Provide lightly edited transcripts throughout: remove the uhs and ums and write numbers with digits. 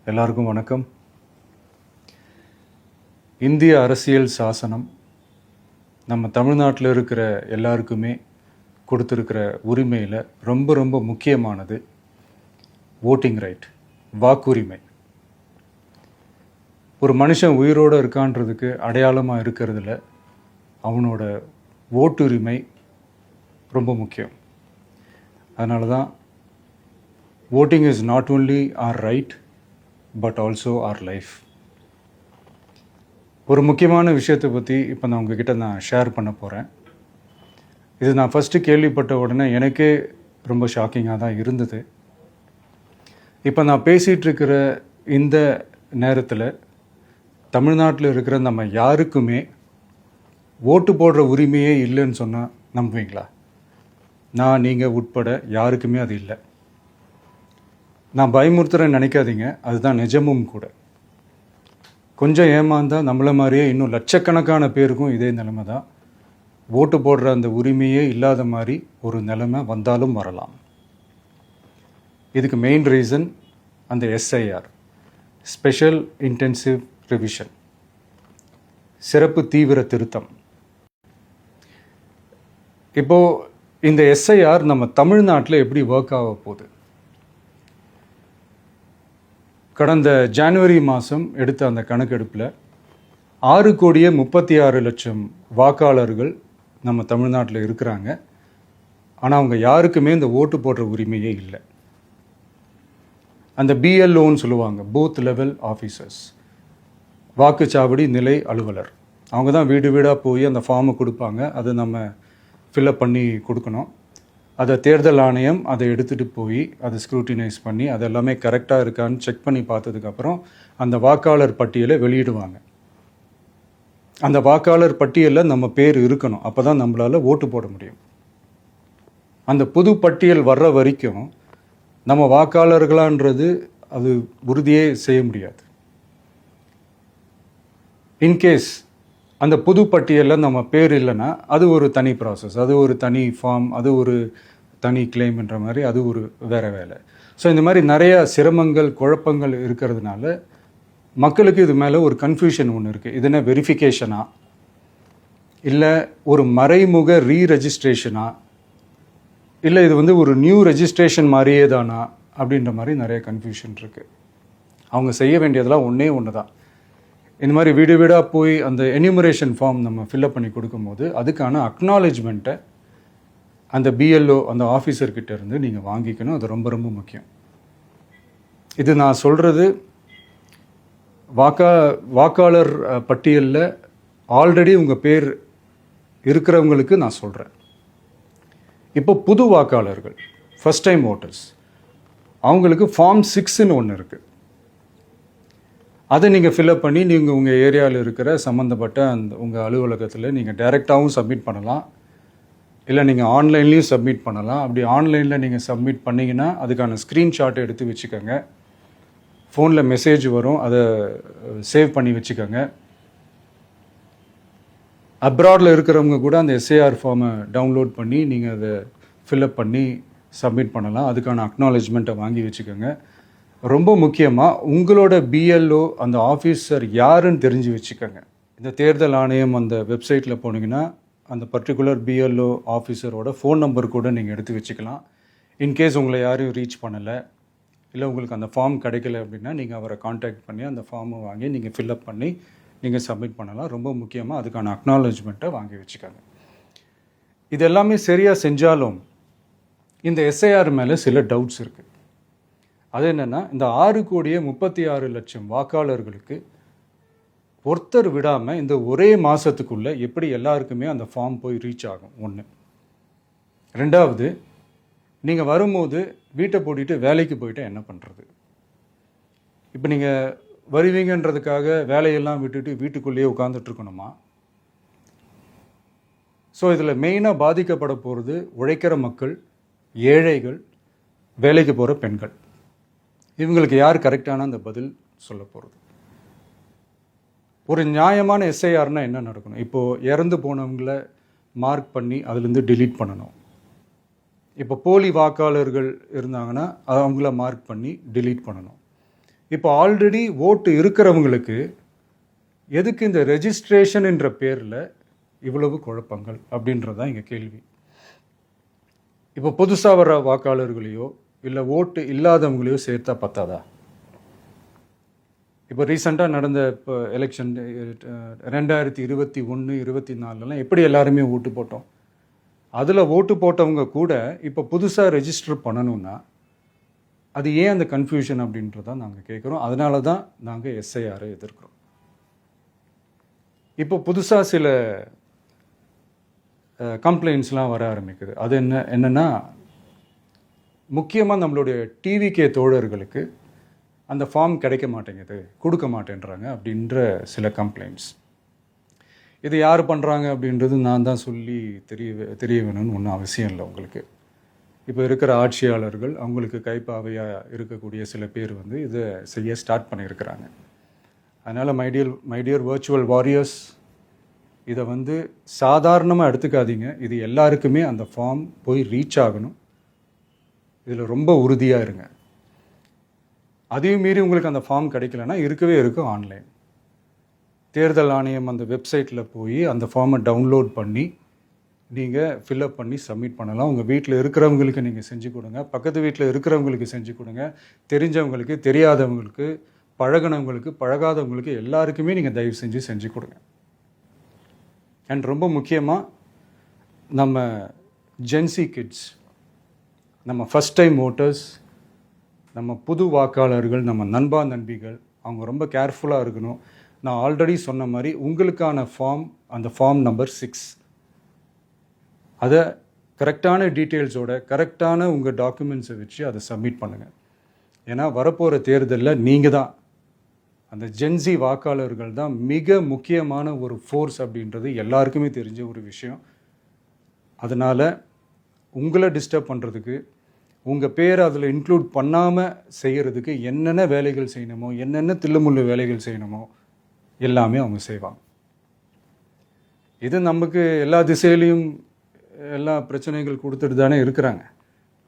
எல்லாருக்கும் வணக்கம். இந்திய அரசியல் சாசனம் நம்ம தமிழ்நாட்டில் இருக்கிற எல்லாருக்குமே கொடுத்துருக்கிற உரிமையில் ரொம்ப ரொம்ப முக்கியமானது ஓட்டிங் ரைட், வாக்குரிமை. ஒரு மனுஷன் உயிரோடு இருக்கான்றதுக்கு அடையாளமாக இருக்கிறதுல அவனோட ஓட்டுரிமை ரொம்ப முக்கியம். அதனால தான் voting is not only our right but also our life. ஒரு முக்கியமான விஷயத்தை பற்றி இப்போ நான் உங்ககிட்ட ஷேர் பண்ண போகிறேன். இது நான் ஃபஸ்ட்டு கேள்விப்பட்ட உடனே எனக்கே ரொம்ப ஷாக்கிங்காக தான் இருந்தது. இப்போ நான் பேசிகிட்டு இருக்கிற இந்த நேரத்தில் தமிழ்நாட்டில் இருக்கிற நம்ம யாருக்குமே ஓட்டு போடுற உரிமையே இல்லைன்னு சொன்னால் நம்புவீங்களா? நான் நீங்கள் உட்பட யாருக்குமே அது இல்லை. நான் பயமுறுத்துறேன்னு நினைக்காதீங்க, அதுதான் நிஜமும் கூட. கொஞ்சம் ஏமாந்தால் நம்மளை மாதிரியே இன்னும் லட்சக்கணக்கான பேருக்கும் இதே நிலைமை தான். ஓட்டு போடுற அந்த உரிமையே இல்லாத மாதிரி ஒரு நிலைமை வந்தாலும் வரலாம். இதுக்கு மெயின் ரீசன் அந்த எஸ்ஐஆர், ஸ்பெஷல் இன்டென்சிவ் ரிவிஷன், சிறப்பு தீவிர திருத்தம். இப்போது இந்த எஸ்ஐஆர் நம்ம தமிழ்நாட்டில் எப்படி ஒர்க் ஆக போகுது? கடந்த ஜனவரி மாதம் எடுத்த அந்த கணக்கெடுப்பில் 6,36,00,000 வாக்காளர்கள் நம்ம தமிழ்நாட்டில் இருக்கிறாங்க. ஆனால் அவங்க யாருக்குமே இந்த ஓட்டு போடுற உரிமையே இல்லை. அந்த பிஎல்ஓன்னு சொல்லுவாங்க, பூத் லெவல் ஆஃபீஸர்ஸ், வாக்குச்சாவடி நிலை அலுவலர். அவங்க தான் வீடு வீடாக போய் அந்த ஃபார்மை கொடுப்பாங்க. அதை நம்ம ஃபில்அப் பண்ணி கொடுக்கணும். அதை தேர்தல் ஆணையம் அதை எடுத்துகிட்டு போய் அதை ஸ்க்ரூட்டினைஸ் பண்ணி அது எல்லாமே கரெக்டாக இருக்கான்னு செக் பண்ணி பார்த்ததுக்கப்புறம் அந்த வாக்காளர் பட்டியலை வெளியிடுவாங்க. அந்த வாக்காளர் பட்டியலில் நம்ம பேர் இருக்கணும், அப்போ தான் நம்மளால் ஓட்டு போட முடியும். அந்த புது பட்டியல் வர்ற வரைக்கும் நம்ம வாக்காளர்களான்றது அது உறுதியே செய்ய முடியாது. இன்கேஸ் அந்த புது பட்டியலில் நம்ம பேர் இல்லைன்னா அது ஒரு தனி ப்ராசஸ், அது ஒரு தனி ஃபார்ம், அது ஒரு தனி கிளைம்ன்ற மாதிரி அது ஒரு வேறு வேலை. ஸோ இந்த மாதிரி நிறைய சிரமங்கள் குழப்பங்கள் இருக்கிறதுனால மக்களுக்கு இது மேலே ஒரு கன்ஃபியூஷன் ஒன்று இருக்குது. இது என்ன வெரிஃபிகேஷனா இல்லை ஒரு மறைமுக ரீரெஜிஸ்ட்ரேஷனா இல்லை இது ஒரு நியூ ரெஜிஸ்ட்ரேஷன் மாதிரியே தானா அப்படின்ற மாதிரி நிறைய கன்ஃபியூஷன் இருக்குது. அவங்க செய்ய வேண்டியதெல்லாம் ஒன்றே ஒன்று தான். இந்த மாதிரி வீடு வீடாக போய் அந்த என்யூமரேஷன் ஃபார்ம் நம்ம ஃபில்அப் பண்ணி கொடுக்கும்போது அதுக்கான அக்னாலேஜ்மெண்ட்டை அந்த பிஎல்ஓ அந்த ஆஃபீஸர்கிட்ட இருந்து நீங்கள் வாங்கிக்கணும். அது ரொம்ப ரொம்ப முக்கியம். இது நான் சொல்கிறது வாக்காளர் பட்டியலில் ஆல்ரெடி உங்கள் பேர் இருக்கிறவங்களுக்கு நான் சொல்கிறேன். இப்போ புது வாக்காளர்கள், ஃபஸ்ட் டைம் ஓட்டர்ஸ், அவங்களுக்கு ஃபார்ம் 6ன்னு ஒன்று இருக்குது. அதை நீங்கள் ஃபில்அப் பண்ணி நீங்கள் உங்கள் ஏரியாவில் இருக்கிற சம்மந்தப்பட்ட அந்த உங்கள் அலுவலகத்தில் நீங்கள் டைரெக்டாகவும் சப்மிட் பண்ணலாம், இல்லை நீங்கள் ஆன்லைன்லேயும் சப்மிட் பண்ணலாம். அப்படி ஆன்லைனில் நீங்கள் சப்மிட் பண்ணிங்கன்னா அதுக்கான ஸ்க்ரீன்ஷாட்டை எடுத்து வச்சுக்கோங்க. ஃபோனில் மெசேஜ் வரும், அதை சேவ் பண்ணி வச்சுக்கோங்க. அப்ராடில் இருக்கிறவங்க கூட அந்த எஸ்ஏஆர் ஃபார்மை டவுன்லோட் பண்ணி நீங்கள் அதை ஃபில்அப் பண்ணி சப்மிட் பண்ணலாம். அதுக்கான அக்னாலேஜ்மெண்ட்டை வாங்கி வச்சுக்கோங்க. ரொம்ப முக்கியமாக உங்களோட பிஎல்ஓ அந்த ஆஃபீஸர் யாருன்னு தெரிஞ்சு வச்சுக்கோங்க. இந்த தேர்தல் ஆணையம் அந்த வெப்சைட்டில் போனீங்கன்னா அந்த பர்டிகுலர் பிஎல்ஓ ஆஃபீஸரோட ஃபோன் நம்பர் கூட நீங்கள் எடுத்து வச்சுக்கலாம். இன்கேஸ் உங்களை யாரையும் ரீச் பண்ணலை இல்லை உங்களுக்கு அந்த ஃபார்ம் கிடைக்கல அப்படின்னா நீங்கள் அவரை காண்டாக்ட் பண்ணி அந்த ஃபார்மை வாங்கி நீங்கள் ஃபில்அப் பண்ணி நீங்கள் சப்மிட் பண்ணலாம். ரொம்ப முக்கியமாக அதுக்கான அக்னாலேஜ்மெண்ட்டை வாங்கி வச்சுக்கோங்க. இது எல்லாமே சரியாக செஞ்சாலும் இந்த எஸ்ஐஆர் மேலே சில டவுட்ஸ் இருக்குது. அது என்னென்னா, இந்த 6,36,00,000 வாக்காளர்களுக்கு ஒருத்தர் விடாமல் இந்த ஒரே மாதத்துக்குள்ளே எப்படி எல்லாருக்குமே அந்த ஃபார்ம் போய் ரீச் ஆகும்? ஒன்று. ரெண்டாவது, நீங்கள் வரும்போது வீட்டை பூட்டிட்டு வேலைக்கு போயிட்டு என்ன பண்ணுறது? இப்போ நீங்கள் வருவீங்கன்றதுக்காக வேலையெல்லாம் விட்டுட்டு வீட்டுக்குள்ளேயே உட்காந்துட்ருக்கணுமா? ஸோ இதில் மெயினாக பாதிக்கப்பட போகிறது உழைக்கிற மக்கள், ஏழைகள், வேலைக்கு போகிற பெண்கள். இவங்களுக்கு யார் கரெக்டான அந்த பதில் சொல்ல போகிறது? ஒரு நியாயமான எஸ்ஐஆர்னால் என்ன நடக்கணும்? இப்போது இறந்து போனவங்கள மார்க் பண்ணி அதுலேருந்து டிலீட் பண்ணணும். இப்போ போலி வாக்காளர்கள் இருந்தாங்கன்னா அவங்கள மார்க் பண்ணி டிலீட் பண்ணணும். இப்போ ஆல்ரெடி ஓட்டு இருக்கிறவங்களுக்கு எதுக்கு இந்த ரெஜிஸ்ட்ரேஷன் என்ற பேரில் இவ்வளவு குழப்பங்கள் அப்படின்றது தான் இங்கே கேள்வி. இப்போ புதுசாக வர வாக்காளர்களையோ இல்லை ஓட்டு இல்லாதவங்களையோ சேர்த்தா பத்தாதா? இப்போ ரீசெண்டாக நடந்த இப்போ எலெக்ஷன் 2021, 24 எப்படி எல்லாருமே ஓட்டு போட்டோம்? அதில் ஓட்டு போட்டவங்க கூட இப்போ புதுசாக ரெஜிஸ்டர் பண்ணணும்னா அது ஏன் அந்த கன்ஃபியூஷன் அப்படின்றதான் நாங்கள் கேட்குறோம். அதனால தான் நாங்கள் எஸ்ஐஆரை எதிர்க்கிறோம். இப்போ புதுசாக சில கம்ப்ளைண்ட்ஸ்லாம் வர ஆரம்பிக்குது. அது என்னென்னா முக்கியமாக நம்மளுடைய டிவிகே தோழர்களுக்கு அந்த ஃபார்ம் கிடைக்க மாட்டேங்குது, கொடுக்க மாட்டேன்றாங்க அப்படின்ற சில கம்ப்ளைண்ட்ஸ். இது யார் பண்ணுறாங்க அப்படின்றது நான் தான் சொல்லி தெரிய வேணும்னு ஒன்றும் அவசியம் இல்லை உங்களுக்கு. இப்போ இருக்கிற ஆட்சியாளர்கள் அவங்களுக்கு கைப்பாவையாக இருக்கக்கூடிய சில பேர் இதை செய்ய ஸ்டார்ட் பண்ணியிருக்கிறாங்க. அதனால் மைடியர் வர்ச்சுவல் வாரியர்ஸ், இதை சாதாரணமாக எடுத்துக்காதீங்க. இது எல்லாருக்குமே அந்த ஃபார்ம் போய் ரீச் ஆகணும். இதில் ரொம்ப உறுதியாக இருங்க. அதையும் மீறி உங்களுக்கு அந்த ஃபார்ம் கிடைக்கலன்னா இருக்கவே இருக்கும் ஆன்லைன். தேர்தல் ஆணையம் அந்த வெப்சைட்டில் போய் அந்த ஃபார்மை டவுன்லோட் பண்ணி நீங்கள் ஃபில்அப் பண்ணி சப்மிட் பண்ணலாம். உங்கள் வீட்டில் இருக்கிறவங்களுக்கு நீங்கள் செஞ்சு கொடுங்க, பக்கத்து வீட்டில் இருக்கிறவங்களுக்கு செஞ்சு கொடுங்க, தெரிஞ்சவங்களுக்கு, தெரியாதவங்களுக்கு, பழகினவங்களுக்கு, பழகாதவங்களுக்கு எல்லாருக்குமே நீங்கள் தயவு செஞ்சு கொடுங்க. அண்ட் ரொம்ப முக்கியமாக நம்ம ஜென்சி கிட்ஸ், நம்ம ஃபஸ்ட் டைம் ஓட்டர்ஸ், நம்ம புது வாக்காளர்கள், நம்ம நண்பா நண்பிகள், அவங்க ரொம்ப கேர்ஃபுல்லாக இருக்கணும். நான் ஆல்ரெடி சொன்ன மாதிரி உங்களுக்கான ஃபார்ம், அந்த ஃபார்ம் நம்பர் 6, அதை கரெக்டான டீட்டெயில்ஸோட கரெக்டான உங்கள் டாக்குமெண்ட்ஸை வச்சு அதை சப்மிட் பண்ணுங்கள். ஏன்னா வரப்போகிற தேர்தலில் நீங்கள் தான், அந்த ஜென்சி வாக்காளர்கள் தான் மிக முக்கியமான ஒரு ஃபோர்ஸ் அப்படின்றது எல்லாருக்குமே தெரிஞ்ச ஒரு விஷயம். அதனால் உங்களை டிஸ்டர்ப் பண்ணுறதுக்கு, உங்கள் பேரை அதில் இன்க்ளூட் பண்ணாமல் செய்கிறதுக்கு என்னென்ன வேலைகள் செய்யணுமோ, என்னென்ன தில்லுமுள்ளு வேலைகள் செய்யணுமோ எல்லாமே அவங்க செய்வாங்க. இது நமக்கு எல்லா திசையிலையும் எல்லா பிரச்சனைகள் கொடுத்துட்டு தானே இருக்கிறாங்க.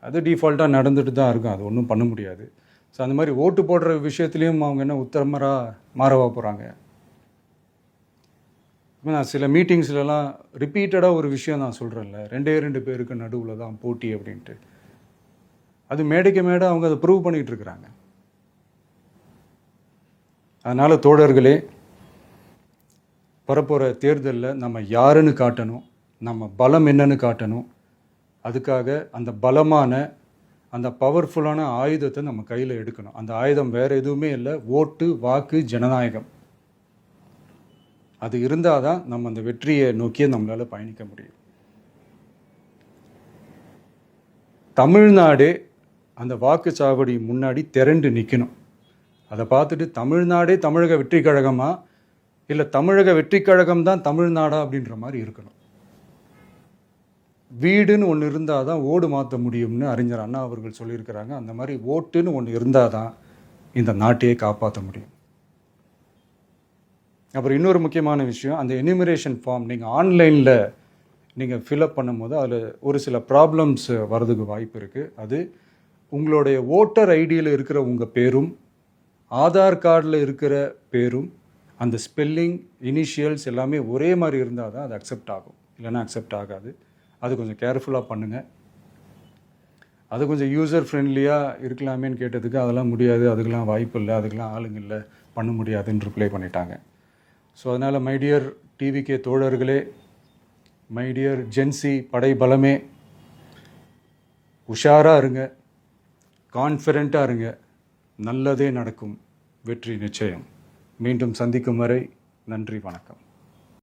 அது டிஃபால்ட்டாக நடந்துட்டு தான் இருக்கும், அது ஒன்றும் பண்ண முடியாது. ஸோ அந்த மாதிரி ஓட்டு போடுற விஷயத்துலேயும் அவங்க என்ன மாறவா போகிறாங்க? இப்போ நான் சில மீட்டிங்ஸ்லலாம் ரிப்பீட்டடாக ஒரு விஷயம் நான் சொல்கிறேன்ல, 2 பேருக்கு நடுவில் தான் போட்டி அப்படின்ட்டு. அது மேடைக்கு மேடை அவங்க அதை ப்ரூவ் பண்ணிகிட்டு இருக்கிறாங்க. அதனால் தோழர்களே, வரப்போகிற தேர்தலில் நம்ம யாருன்னு காட்டணும், நம்ம பலம் என்னன்னு காட்டணும். அதுக்காக அந்த பலமான, அந்த பவர்ஃபுல்லான ஆயுதத்தை நம்ம கையில் எடுக்கணும். அந்த ஆயுதம் வேறு எதுவுமே இல்லை, ஓட்டு, வாக்கு, ஜனநாயகம். அது இருந்தால் தான் நம்ம அந்த வெற்றியை நோக்கியே நம்மளால் பயணிக்க முடியும். தமிழ்நாடே அந்த வாக்குச்சாவடி முன்னாடி திரண்டு நிற்கணும். அதை பார்த்துட்டு தமிழ்நாடே தமிழக வெற்றி கழகமா, இல்லை தமிழக வெற்றி கழகம் தான் தமிழ்நாடா அப்படின்ற மாதிரி இருக்கணும். வீடுன்னு ஒன்று இருந்தால் தான் ஓடு மாற்ற முடியும்னு அறிஞர் அண்ணா அவர்கள் சொல்லியிருக்கிறாங்க. அந்த மாதிரி ஓட்டுன்னு ஒன்று இருந்தால் தான் இந்த நாட்டையே காப்பாற்ற முடியும். அப்புறம் இன்னொரு முக்கியமான விஷயம், அந்த எனிமரேஷன் ஃபார்ம் நீங்கள் ஆன்லைனில் நீங்கள் ஃபில்அப் பண்ணும்போது அதில் ஒரு சில ப்ராப்ளம்ஸ் வர்றதுக்கு வாய்ப்பு இருக்குது. அது உங்களுடைய ஓட்டர் ஐடியில் இருக்கிற உங்கள் பேரும், ஆதார் கார்டில் இருக்கிற பேரும், அந்த ஸ்பெல்லிங், இனிஷியல்ஸ் எல்லாமே ஒரே மாதிரி இருந்தால் தான் அது அக்செப்ட் ஆகும், இல்லைன்னா அக்செப்ட் ஆகாது. அது கொஞ்சம் கேர்ஃபுல்லாக பண்ணுங்கள். அது கொஞ்சம் யூசர் ஃப்ரெண்ட்லியாக இருக்கலாமேன்னு கேட்டதுக்கு அதெல்லாம் முடியாது, அதுக்கெலாம் வாய்ப்பு இல்லை, அதுக்கெலாம் ஆளுங்க இல்லை, பண்ண முடியாதுன்னு ரிப்ளை பண்ணிட்டாங்க. ஸோ அதனால் மைடியர் டிவிகே தோழர்களே, மைடியர் ஜென்சி படை பலமே, உஷாராக இருங்க, கான்ஃபிடெண்ட்டாக இருங்க, நல்லதே நடக்கும், வெற்றி நிச்சயம். மீண்டும் சந்திக்கும் வரை நன்றி, வணக்கம்.